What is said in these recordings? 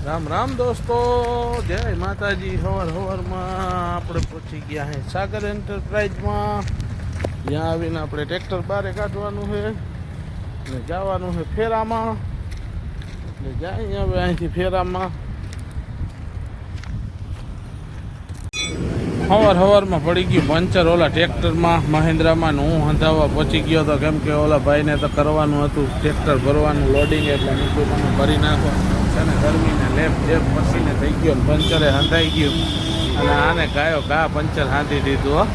રામ રામ દોસ્તો, જય માતાજી। હવારમાં આપણે પહોંચી ગયા હે સાગર એન્ટરપ્રાઇઝમાં। ત્યાં આવીને આપણે ટ્રેક્ટર બારે કાઢવાનું છે અને જવાનું છે ફેરામાં। એટલે જાય હવે અહીંથી ફેરામાં। હવારમાં પડી ગયું પંચર ઓલા ટ્રેક્ટરમાં મહેન્દ્રામાં ને હું હંધાવા પહોંચી ગયો હતો, કેમ કે ઓલા ભાઈને તો કરવાનું હતું ટ્રેક્ટર ભરવાનું લોડિંગ, એટલે મીઠું તમે ભરી નાખો અને ગરમીને લેપ પસીને થઈ ગયો ને પંચરે હંધાઈ ગયું અને આને ગાયો ગા પંચર હાંધી દીધું।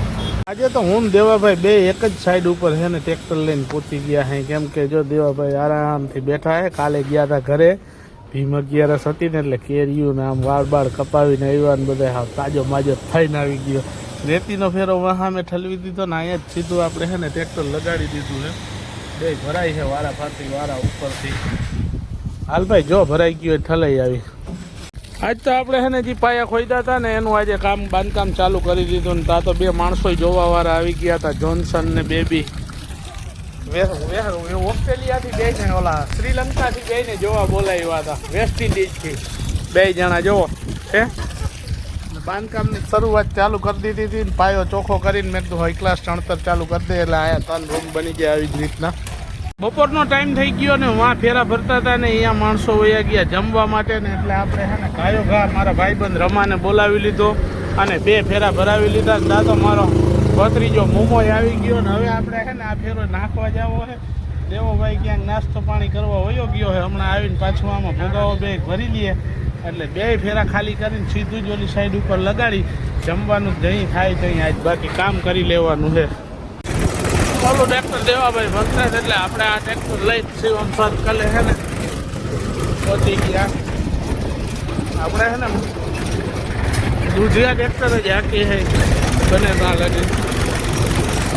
આજે તો હું દેવાભાઈ બે એક જ સાઈડ ઉપર છે ને ટ્રેક્ટર લઈને પહોંચી ગયા હે, કેમ કે જો દેવાભાઈ આરામથી બેઠા હે। કાલે ગયા હતા ઘરે, ભીમ 11 હતી ને એટલે કેરીયું ને આમ વાળ કપાવીને આવ્યા ને બધા હાવ તાજો માજો થઈને આવી ગયો। રેતીનો ફેરો વહામે ઠલવી દીધો ને અહીંયા જ સીધું આપણે છે ને ટ્રેક્ટર લગાડી દીધું છે। બે ભરાઈ છે વારા ફાતી વારા ઉપરથી। હાલ ભાઈ જો ભરાઈ ગયું ઠલાઈ આવી। આજ તો આપણે છે ને જે પાયા ખોદ્યા હતા ને એનું આજે બાંધકામ ચાલુ કરી દીધું ને તા તો બે માણસો જોવા વાળા આવી ગયા હતા, જોન્સન ને બેબી। ઓસ્ટ્રેલિયાથી બે ને ઓલા શ્રીલંકાથી બેને જોવા બોલાવ્યા હતા, વેસ્ટ ઇન્ડિઝથી બે જણા જોવો છે। બાંધકામની શરૂઆત ચાલુ કરી દીધી હતી ને પાયો ચોખ્ખો કરીને મેં કીધું હાઈ ક્લાસ ચણતર ચાલુ કરી દે એટલે આયા 3 રૂમ બની જાય આવી જ રીતના। બપોરનો ટાઈમ થઈ ગયો ને વાં ફેરા ભરતા હતા ને અહીંયા માણસો વયા ગયા જમવા માટે ને એટલે આપણે છે ને ગાયો ઘા મારા ભાઈબંધ રમાને બોલાવી લીધો અને 2 ફેરા ભરાવી લીધા। દાદો મારો ભત્રીજો મોમોય આવી ગયો ને હવે આપણે છે ને આ ફેરો નાખવા જવો છે। દેવોભાઈ ક્યાંક નાસ્તો પાણી કરવા વયો ગયો છે, હમણાં આવીને પાછું આમાં ભોગાવો બે ભરી લઈએ એટલે 2 ફેરા ખાલી કરીને સીધું જ ઓલી સાઈડ ઉપર લગાડી જમવાનું જઈ થાય ત્યાં આજ બાકી કામ કરી લેવાનું છે। ઓલું ટ્રેક્ટર દેવાભાઈ ભરતા છે એટલે આપણે આ ટ્રેક્ટર લઈ શિવમ સર્કલે છે ને પહોંચી ગયા। આપણે છે ને દૂધિયા ટ્રેક્ટર જ આખી છે બને ત્યાં લગી,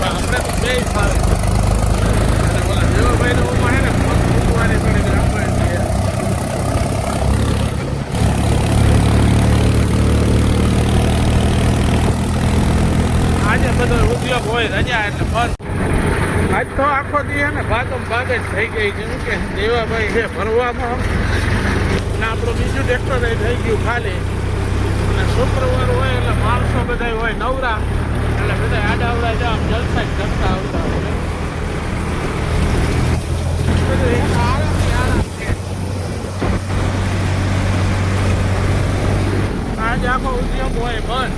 આપણે તો બે સારું અને ઓલા દેવાભાઈને ઓમાં છે ને મૂકવાની થોડીક રાખવાની છે। આજે બધો ઉદ્યોગ હોય રજા એટલે બંધ। આજ તો આખો દી ને ભાગમ ભાગ જ થઈ ગઈ, કેમ કે દેવાભાઈ છે ભરવામાં ને આપણું બીજું ટ્રેક્ટર થઈ ગયું ખાલી અને શુક્રવાર હોય એટલે માણસો બધા હોય નવરા એટલે બધા આડાવડા જ આમ જલસા જ કરતા આવતા હોય। આજ આખો ઉદ્યોગ હોય બંધ,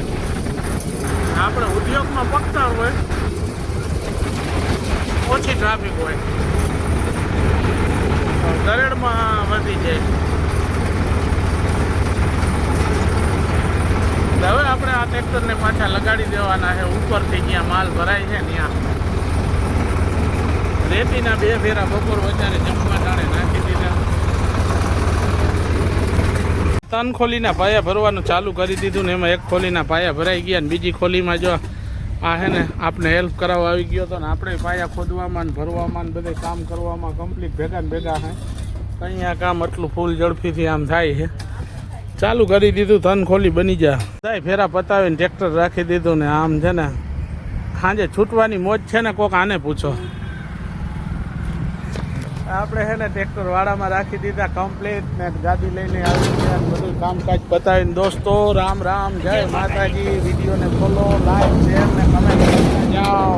આપણે ઉદ્યોગમાં પકતા હોય ઓછી ટ્રાફિક હોય, દરેડમાં વધી જાય। હવે આપણે આ ટ્રેક્ટરને પાછા લગાડી દેવાના છે ઉપરથી જ્યાં માલ ભરાય છે ત્યાં। રેતીના 2 ફેરા બપોર વચ્ચે જમવા ટાણે નાખી દીધા। 3 ખોલીના પાયા ભરવાનું ચાલુ કરી દીધું ને એમાં 1 ખોલીના પાયા ભરાઈ ગયા ને બીજી ખોલીમાં જો આ હે ને આપણે હેલ્પ કરાવવા આવી ગયો હતો ને આપણે પાયા ખોદવામાં ને ભરવામાં ને બધે કામ કરવામાં કમ્પ્લીટ ભેગા ને ભેગા હે। અહીંયા કામ એટલું ફૂલ ઝડપીથી આમ થાય છે, ચાલુ કરી દીધું 3 ખોલી બની જા થાય। ફેરા પતાવીને ટ્રેક્ટર રાખી દીધું ને આમ છે ને સાંજે છૂટવાની મોજ છે ને કોક આને પૂછો। આપણે છે ને ટ્રેક્ટર વાડામાં રાખી દીધા કમ્પ્લીટ ને ગાડી લઈને આવી ગયા, બધું કામકાજ પતાવીને દોસ્તો રામ રામ, જય માતાજી। વિડીયોને ફોલો, લાઈક, શેર ને કમેન્ટ કરતા જાઓ।